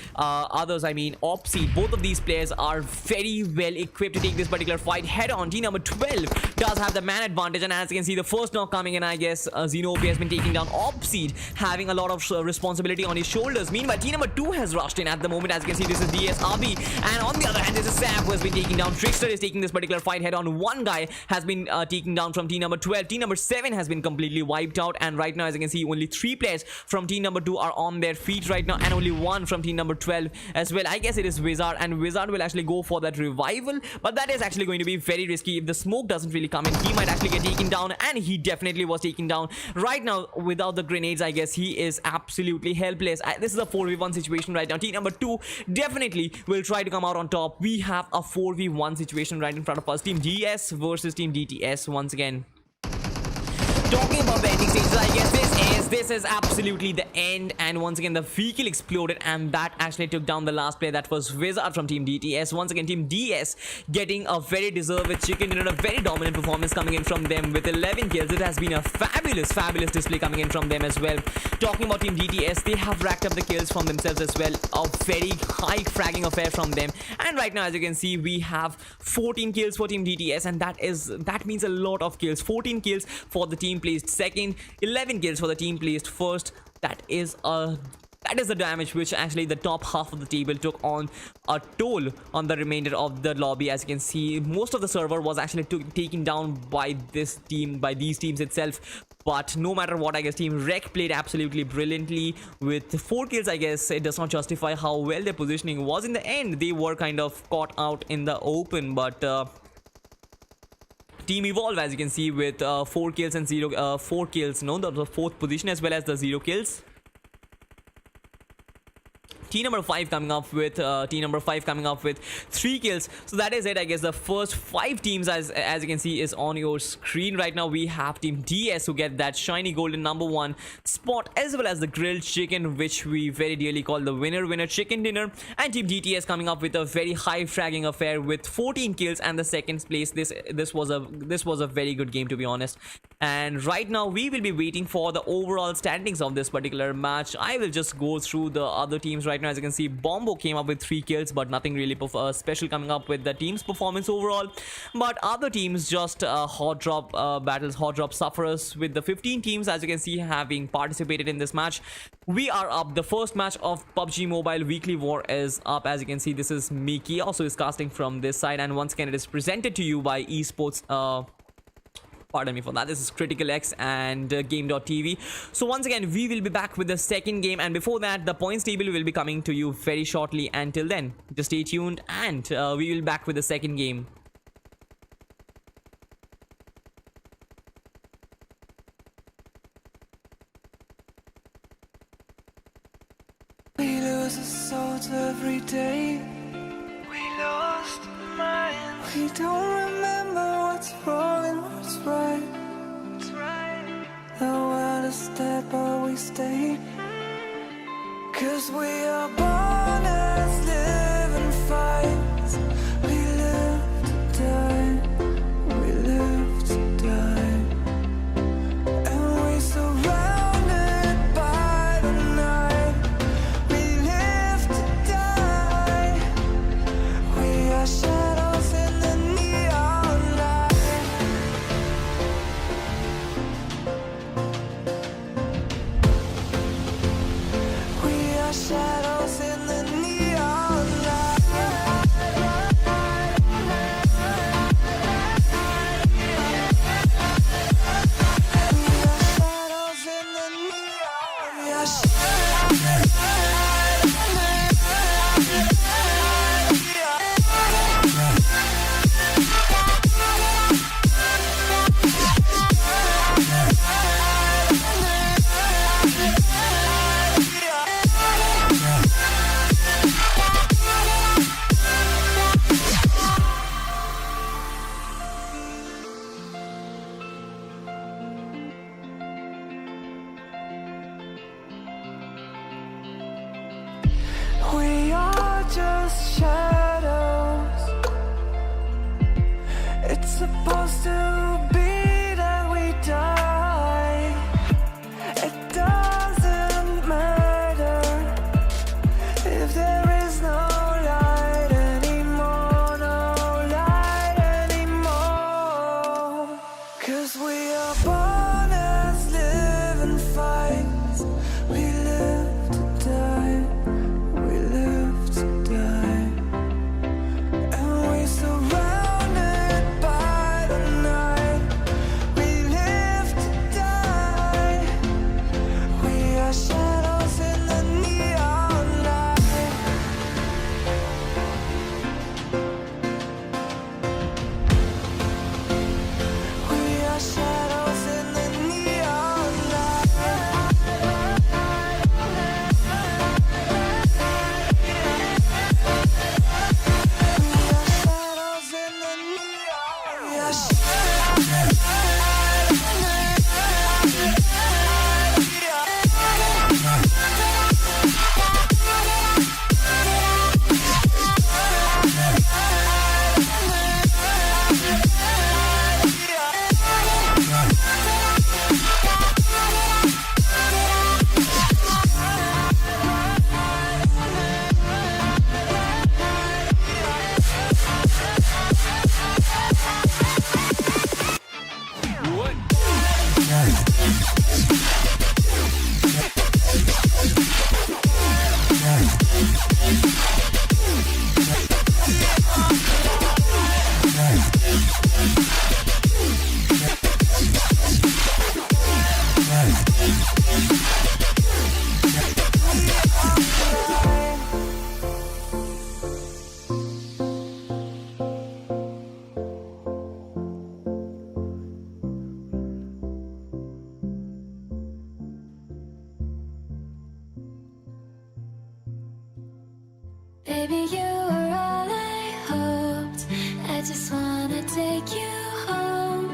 I mean Opsy, both of these players are very well equipped to take this particular fight head on. Team number 12 does have the man advantage, and as you can see, the first knock coming in, I guess Zeno OP has been taking down Opsy, having a lot of responsibility on his shoulders. Meanwhile, team number 2 has rushed in at the moment. As you can see, this is DS RB, and on the other hand, this is Saf, who has been taken down. Trickster is taking this particular fight head on. One guy has been taken down from team number 12. Team number 7 has been completely wiped out, and right now, as you can see, only 3 players from team number 2 are on their feet right now, and only 1 from team number 12 as well. I guess it is Wizard, and Wizard will actually go for that revival, but that is actually going to be very risky. If the smoke doesn't really come in, he might actually get taken down, and he definitely was taken down. Right now, without the grenades, I guess he is absolutely helpless. This is a 4v1 situation right now. Team number 2 definitely will try to come out on top. We have a 4v1 situation right in front of us. Team DS versus Team DTS once again. Talking about the ending stages, I guess this is absolutely the end, and once again the vehicle exploded, and that actually took down the last player. That was Wizard from Team DTS. Once again, Team DS getting a very deserved chicken dinner, a very dominant performance coming in from them with 11 kills. It has been a fabulous display coming in from them as well. Talking about Team DTS, they have racked up the kills from themselves as well. A very high fragging affair from them, and right now, as you can see, we have 14 kills for Team DTS, and that means a lot of kills. 14 kills for the team placed second, 11 kills for the team placed first. That is a That is the damage which actually the top half of the table took on a toll on the remainder of the lobby. As you can see, most of the server was actually taken down by this team, by these teams itself. But no matter what, I guess Team Rec played absolutely brilliantly with 4 kills. I guess it does not justify how well their positioning was in the end. They were kind of caught out in the open, but Team Evolve, as you can see, with 4 kills and 4 kills, no, the 4th position as well as the 0 kills. Team number 5 coming up with 3 kills. So that is it. I guess the first 5 teams, as you can see, is on your screen right now. We have Team DS who get that shiny golden number 1 spot, as well as the grilled chicken, which we very dearly call the winner chicken dinner. And Team GTS coming up with a very high fragging affair with 14 kills and the 2nd place. This was a very good game, to be honest. And right now we will be waiting for the overall standings of this particular match. I will just go through the other teams right now. As you can see, Bombo came up with 3 kills, but nothing really special coming up with the team's performance overall. But other teams just hot drop battles, hot drop sufferers with the 15 teams, as you can see, having participated in this match. We are up. The first match of PUBG Mobile Weekly War is up. As you can see, this is Miki, also is casting from this side, and once again it is presented to you by Esports. Pardon me for that. This is CriticalX and Game.tv. So once again, we will be back with the second game, and before that, the points table will be coming to you very shortly. Until then, just stay tuned, and we will be back with the second game.
We lose assault every day. We lost mind. We don't remember what's wrong and what's right. What's right. The world is dead, but we stay. 'Cause we are born as living fights. We live to die. We live to die. And we surrounded by the night. We live to die. We are shadows in the neon light. We are shadows in the
Baby, you are all I hoped. I just wanna take you home.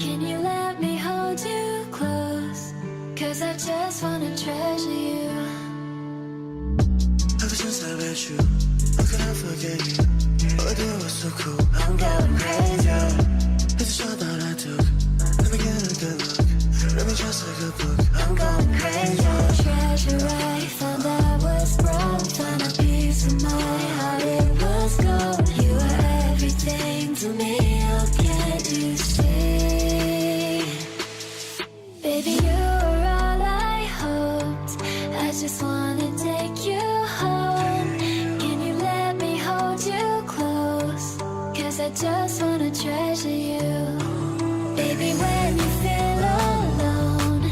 Can you let me hold you close? 'Cause I just wanna treasure you.
Ever since I met you, how could I forget you? Oh, it was so cool. I'm going crazy. It's a shot that I took. Let me get a good look. Let me just like a book. I'm going crazy.
Treasure I found I was broke. Found a piece of my heart, it was gold. You were everything to me, oh can't you see? Baby, you were all I hoped. I just wanna take you home. Can you let me hold you close? 'Cause I just wanna treasure you. Baby, when you feel alone,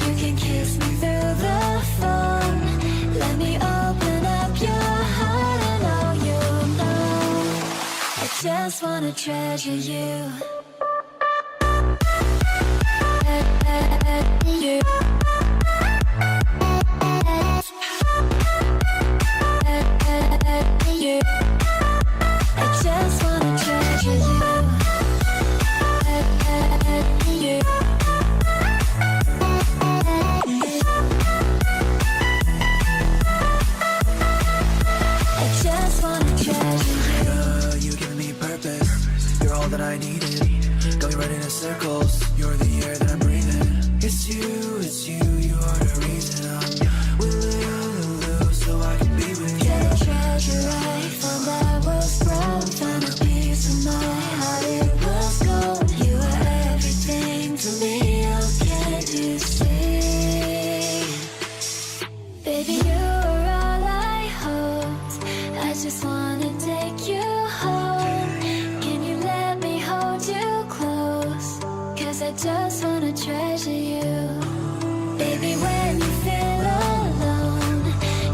you can kiss me through the phone. Let me open up your heart and all you know. I just wanna treasure you. You. You. I just wanna treasure you. You. I just wanna treasure you.
You give me purpose. You're all that I needed. Got me running in circles. You're the air that I'm breathing. It's you, you are the reason I'm willing to lose so I can be with you.
The treasure I found I was broke. Found a piece of my heart, it was gold. You were everything to me, oh can't you see? Baby, you were all I hoped. I just wanna take you home. Can you let me hold you close? 'Cause I just wanna treasure you. Baby, when you feel alone,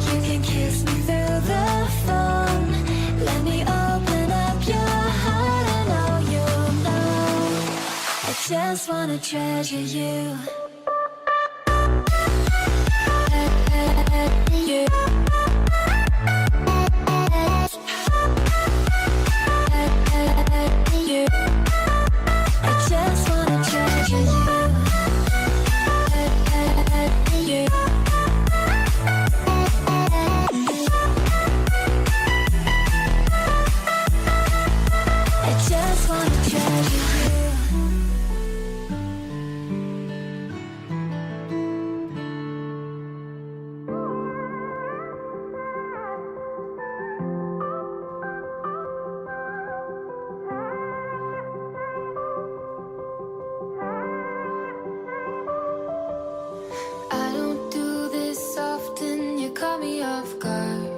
you can kiss me through the phone. Let me open up your heart and all you know. I just wanna treasure you. You. You. I just wanna treasure you. You. I just wanna treasure you. I don't do this often, you caught me off guard.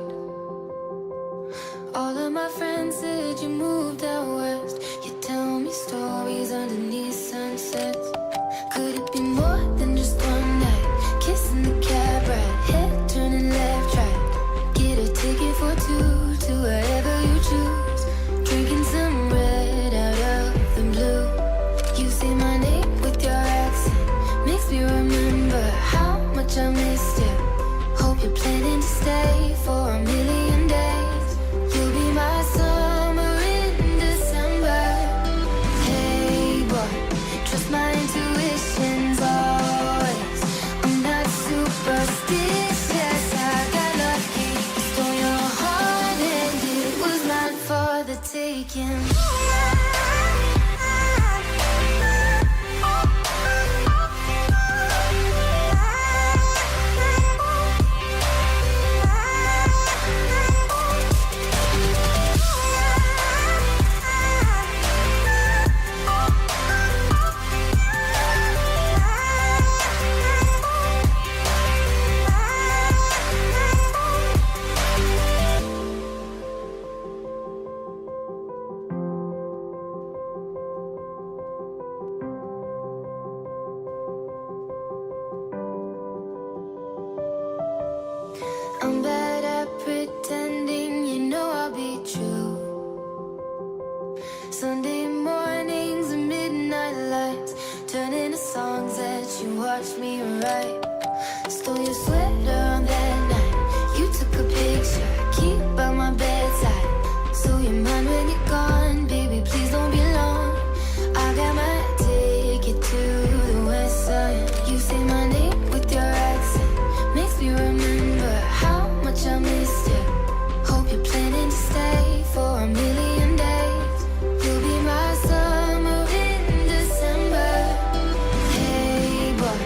All of my friends said you moved out west. You tell me stories underneath sunsets. Could it be more than just one night? Kissing the cab ride, head turning left, right. Get a ticket for two to wherever you choose. Drinking some red out of the blue. You say my name with your accent, makes me remember how much I missed you. Hope you're planning to stay for a million days. You'll be my summer in December. Hey boy, trust my intuitions always. I'm not superstitious, I got lucky. Stole your heart and it was not for the taking. I'm bad at pretending, you know I'll be true. Sunday mornings and midnight lights, turning to songs that you watched me write. Stole your sweater on that night, you took a picture, keep by my bed mind when you're gone, baby, please don't be long. I got my ticket to the west side. You say my name with your accent, makes me remember how much I missed you. Hope you're planning to stay for a million days. You'll be my summer in December. Hey boy,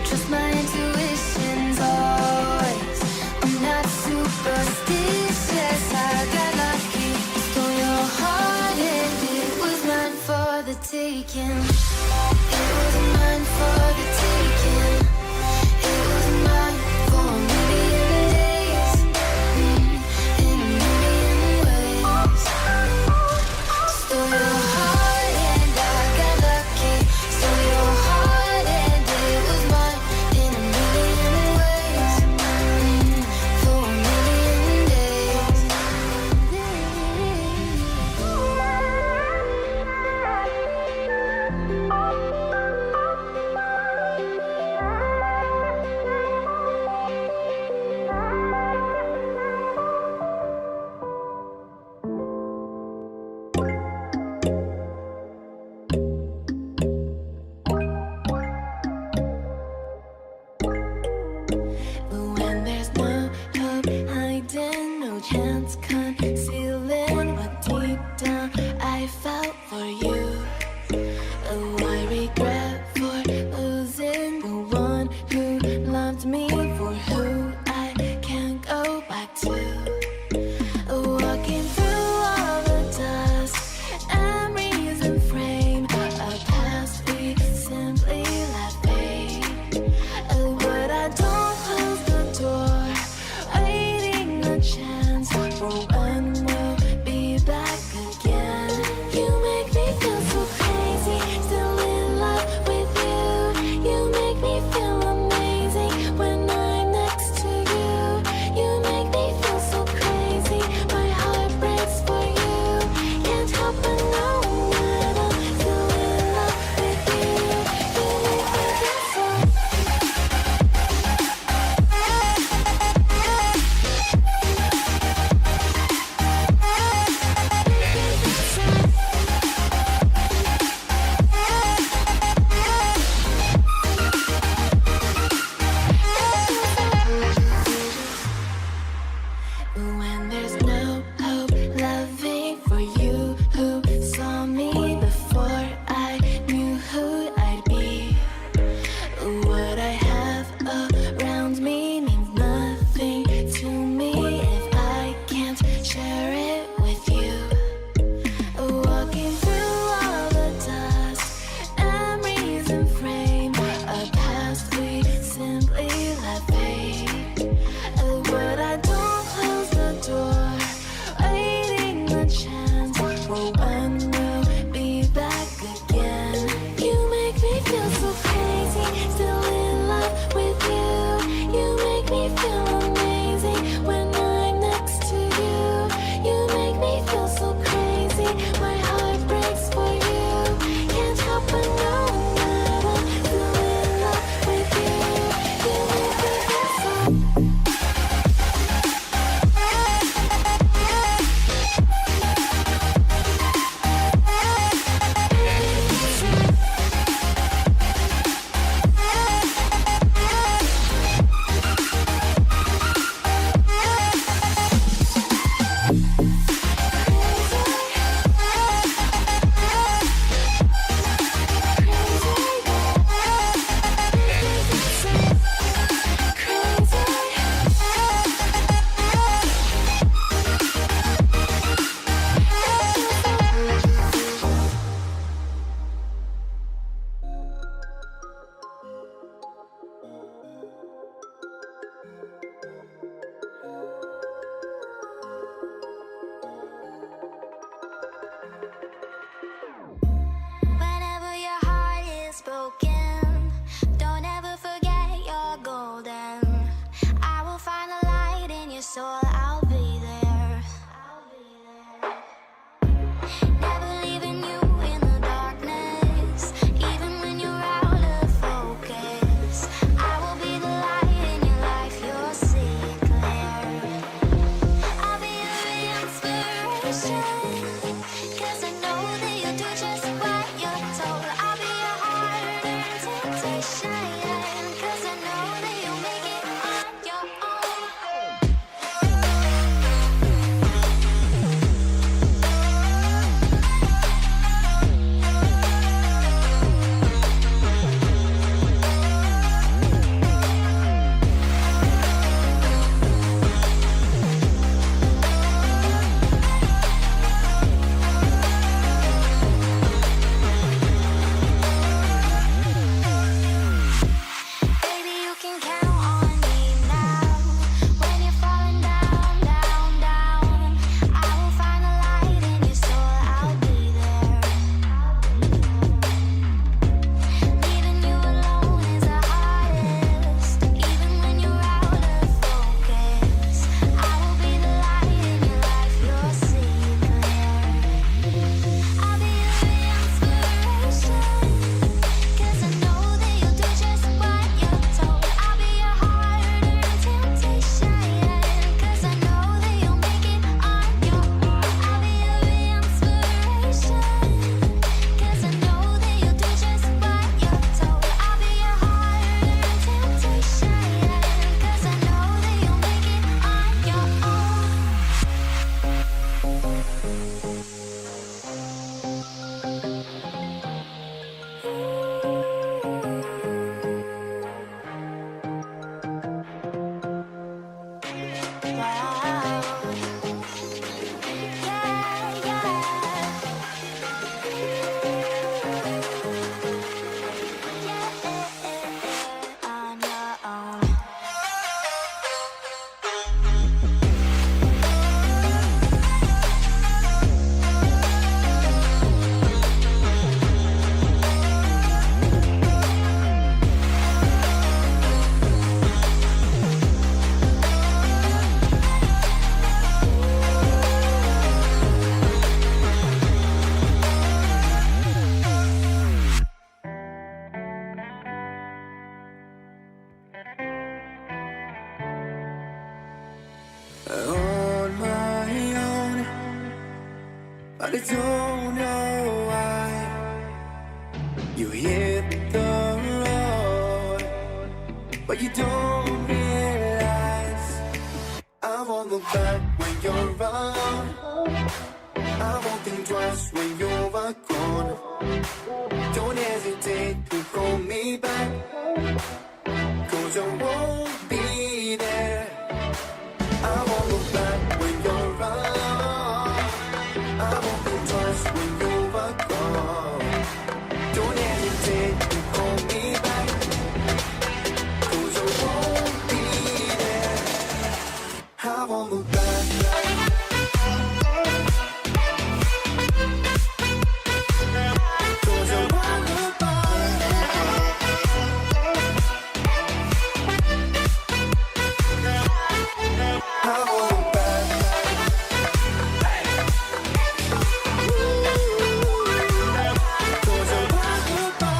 trust my intuitions always. I'm not superstitious, I got lucky. Stole your heart and it was mine for the taking. It was mine for the taking. It was mine for a million days, in a million ways. Stole your heart and I got lucky. Stole your heart and it was mine in a million ways, for a million days. 'cause I know that you'll do just what you're told. I'll be your heart and temptation, 'cause I know that you'll make it on your own. Baby, you can count on me now. When you're falling down, down, down, I will find a light in your soul. I'll be there. Leaving you alone is the hardest. Even when you're out of focus, I will be the light in your life. You'll see clear. I'll be your inspiration, 'cause I know that you'll do just what you're told. I'll be your heart and temptation, 'cause I know that you'll make it on your own. I'll be your inspiration, 'cause I know that you'll do just what you're told. I'll be your heart and temptation, 'cause I know that you'll make it on your own. Wow. Yeah, yeah. On your own.
On my own, but I don't know why you hit the road, but you don't realize I won't look back when you're around. I won't think twice when you're gone. Don't hesitate to call me back, 'cause I won't be there. I won't look back when you're around. I won't think twice when you're gone. Don't hesitate to call me back, 'cause I won't be there. I won't look back. 'Cause I won't look back. I won't look back. 'Cause I won't look back.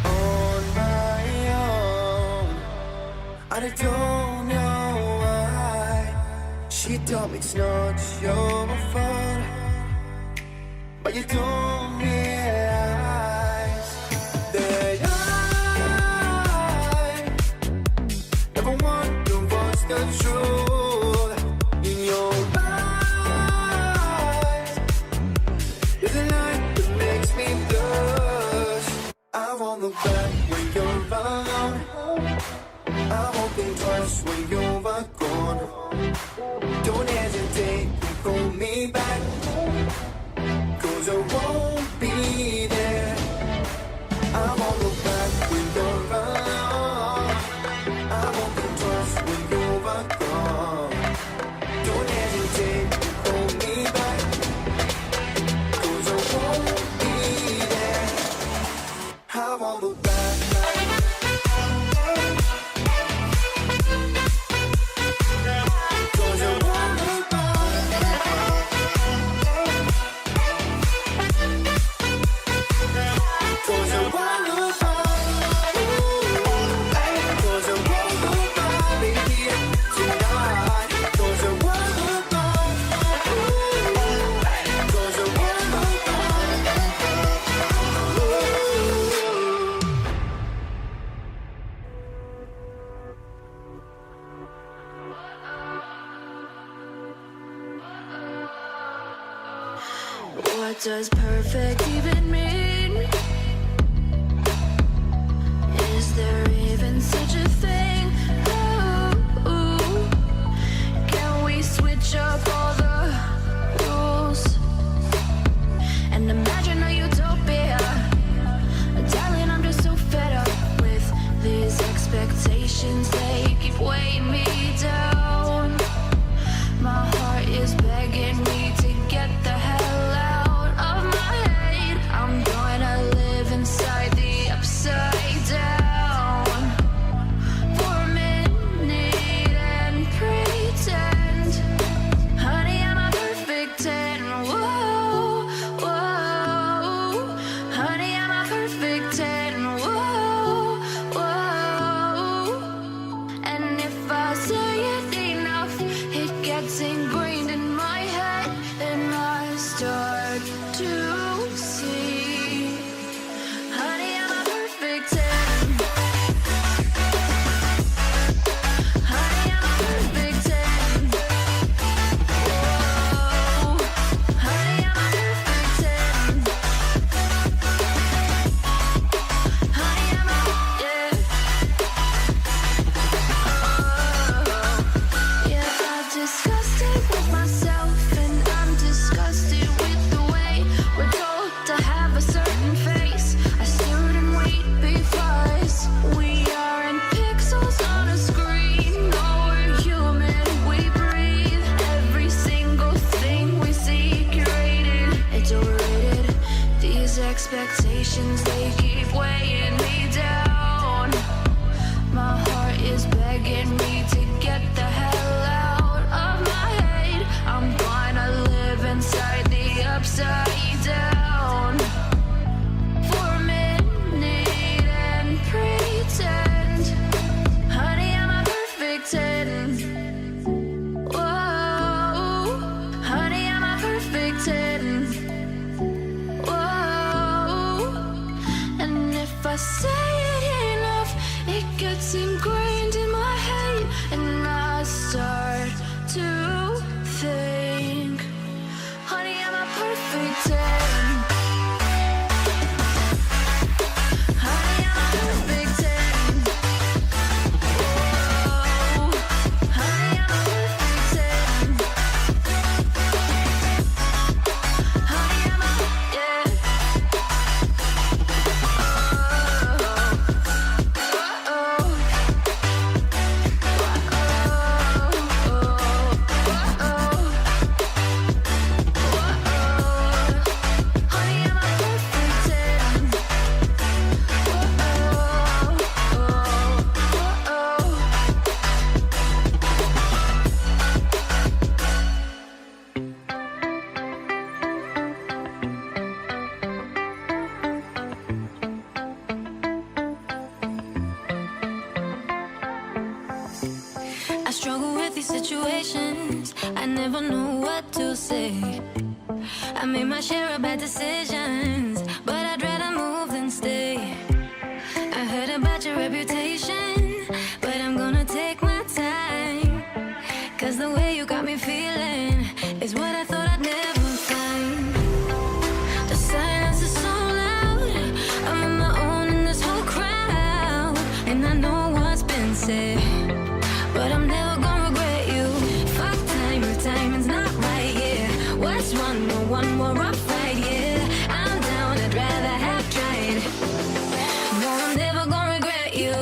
On my own, and I don't know why. She told me it's not your fault, but you don't realize that I never wonder what's the truth in your eyes. There's a light that makes me blush. I won't look back when you're around. I won't think twice when you're gone. Don't hesitate to call me back, 'cause I won't be there. I won't look back when you're around. I won't think twice when you're gone. Don't hesitate to call me back, 'cause I won't be there. I won't look back. Cause I won't look back.
does perfect even mean? Is there even such a thing? Ooh, can we switch up all the rules and imagine a utopia? Darling, I'm just so fed up with these expectations. They keep weighing me down. My heart is begging me to get the hell out of my head. I'm gonna live inside the upside down for a minute and pretend, honey, I'm a perfect 10. Whoa, whoa, honey, I'm a perfect 10. Whoa, whoa, and if I say it enough, it gets ingrained in my head, and I start to see, honey, I'm a perfect 10. Honey, I'm a perfect 10. Whoa, honey, I'm a perfect 10. Honey, I'm a, yeah. Yeah, I've discussed it with myself, and I'm disgusted with the way we're told to have a certain face, a certain weight, because we aren't pixels on a screen. No, we're human, we breathe. Every single thing we see curated, it's overrated. These expectations, they keep weighing me down. My heart is begging me to get the hell out of my head. I'm gonna live inside the upside down for a minute and pretend, honey, I'm a perfect 10. Whoa, honey, I'm a perfect 10. Whoa, and if I say it enough, it gets ingrained in my head, and I start to think, honey, I'm a perfect 10. Honey, I'm a perfect 10. Whoa, honey, I'm a perfect 10. Honey, I'm a, yeah. I struggle with these situations. I never know what to say. I made my share of bad decisions, but I'd rather move than stay. I heard about your reputation, but I'm gonna take my time, 'cause the way you got me feeling is what I thought I'd never find. The silence is so loud, I'm on my own in this whole crowd, and I know what's been said, but I'm never gonna regret you. Fuck time, your timing's not right, yeah. What's one more, one more rough ride, yeah. I'm down, I'd rather have tried. No, I'm never gonna regret you.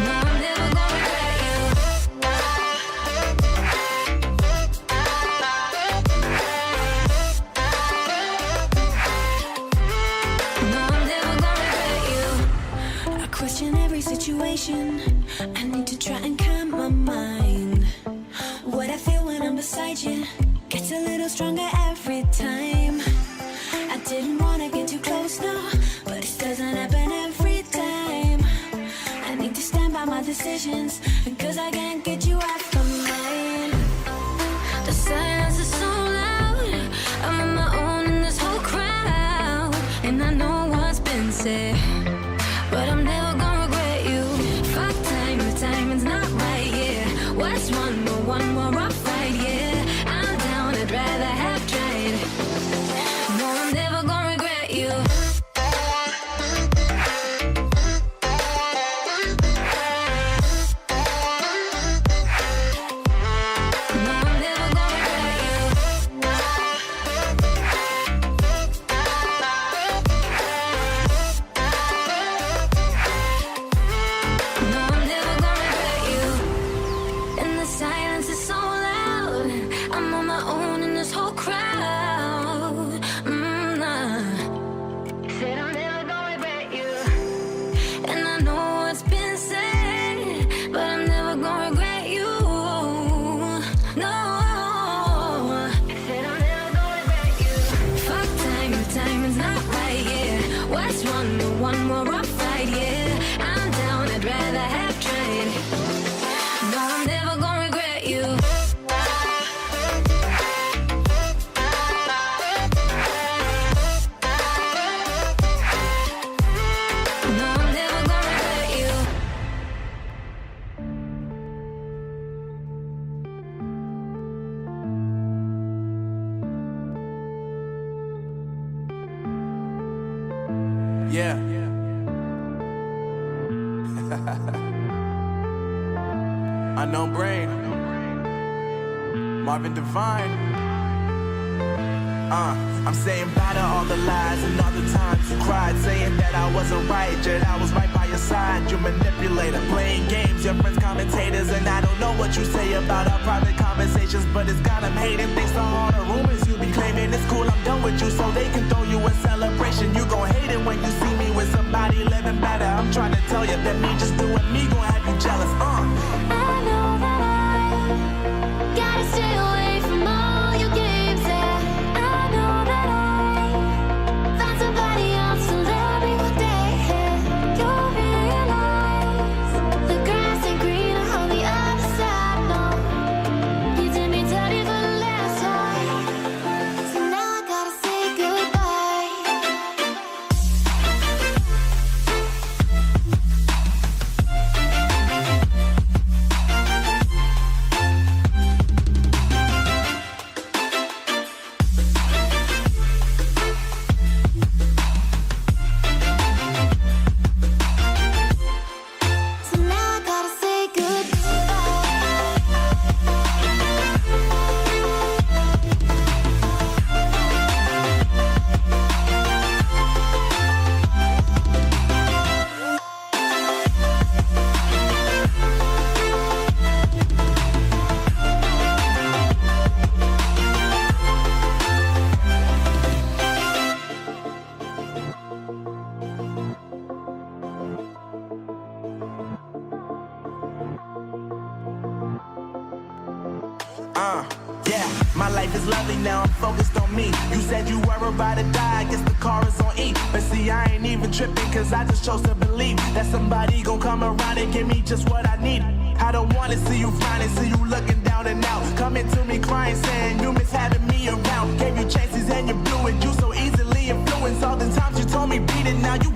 No, I'm never gonna regret you. No, I'm never gonna regret you. I question every situation. I need to try and calm my mind. What I feel when I'm beside you gets a little stronger every time. I didn't wanna get too close, no, but it doesn't happen every time. I need to stand by my decisions, because I can't get you off my mind. The silence is so loud, I'm on my own in this whole crowd, and I know what's been said, but I'm never gonna regret you. Fuck time, your What's one more rough fight? Yeah, I'm down. I'd rather have tried. No, I'm never gonna regret you. No, I'm never gonna regret you.
Yeah. Unknown Brain. Marvin Devine. I'm saying bye to all the lies and all the times you cried, saying that I wasn't right, yet I was right by your side. You manipulator, playing games, your friends commentators, and I don't know what you say about our private conversations, but it's got them hating. Thanks to all the rumors you be claiming. It's cool, I'm done with you, so they can throw you a celebration. You gon' hate it when you see me with somebody living better. I'm trying to tell you that me just doing me gon' have you jealous.
I know that I gotta stay away from all your games. Yeah, I know that I found somebody else to love me one day. You'll realize the grass ain't greener on the other side. No, you did me dirty for the last time, so now I gotta say goodbye. So now I gotta say
Yeah, my life is lovely now, I'm focused on me. You said you were about to die, I guess the car is on E. But see, I ain't even tripping, cause I just chose to believe that somebody gon' come around and give me just what I need. I don't wanna see you flying, see you looking down and out, coming to me crying, saying you miss having me around. Gave you chances and you blew it, you so easily influenced. All the times you told me beat it, now you